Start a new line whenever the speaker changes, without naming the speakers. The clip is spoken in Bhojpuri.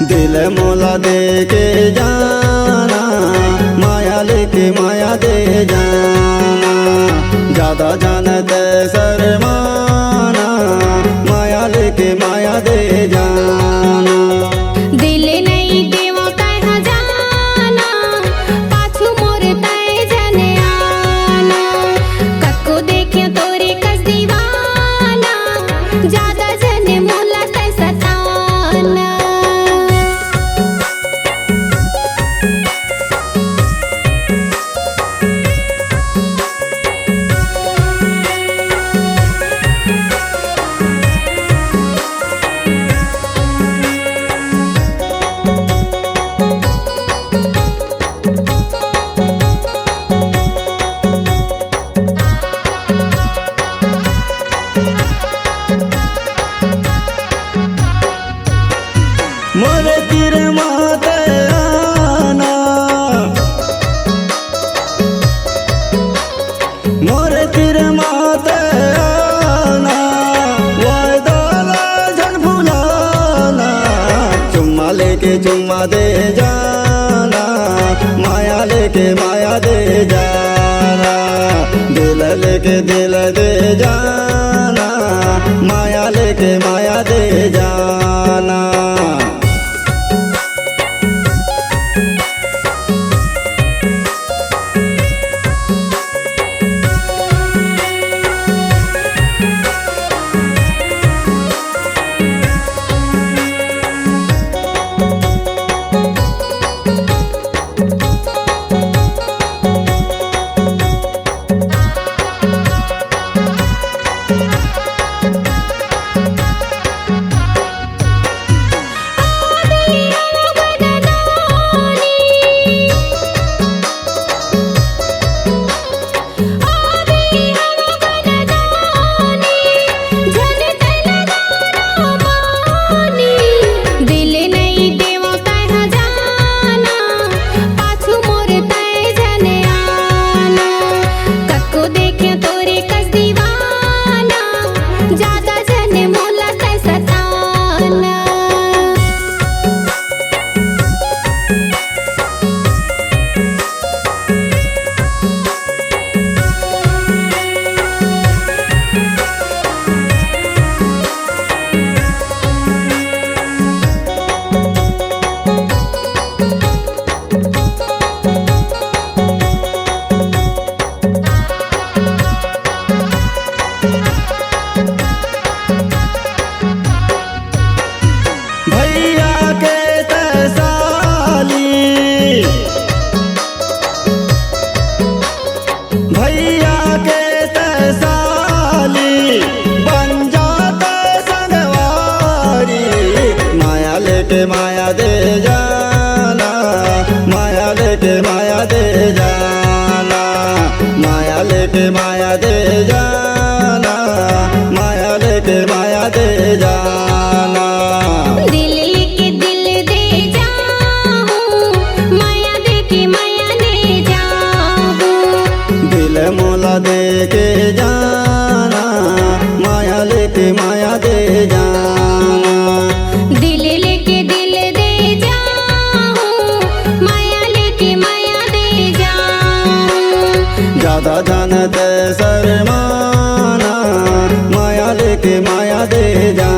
दिल मोला दे के जाना, माया लेके माया दे जाना। ज्यादा जानते शर्माना, माया लेके माया दे जाना।
दिल नहीं देवा कहाँ जाना, पाछू मोर तय जने आना। कक्को देखे तोरे कस दीवाना, ज्यादा जने मोला तय सताना।
मोरे तिर माते आना, मोरे तिर माते आना। वायदा झन भुलाना, चुम्मा लेके चुम्मा दे जाना, माया लेके माया दे जाना। दिल लेके दिल दे जाना, माया लेके माया दे जाना।
ज्यादा जने मोला तय सताना।
भैया के तैसाली, भैया के तैसाली, बन जाता संगवारी। माया लेके माया दे जाना, माया लेके माया दे जाना। माया लेके माया दे जाना, माया लेके माया दे जाना।
दिल लेके दिल दे जाऊं, माया देके माया दे जाऊं।
दिल मोला दे के जाना, माया लेके माया दे जाना।
दिल लेके दिल दे जाऊं, माया लेके माया दे जाऊं।
ज्यादा जानते शर्माना, माया लेके माया दे जाना।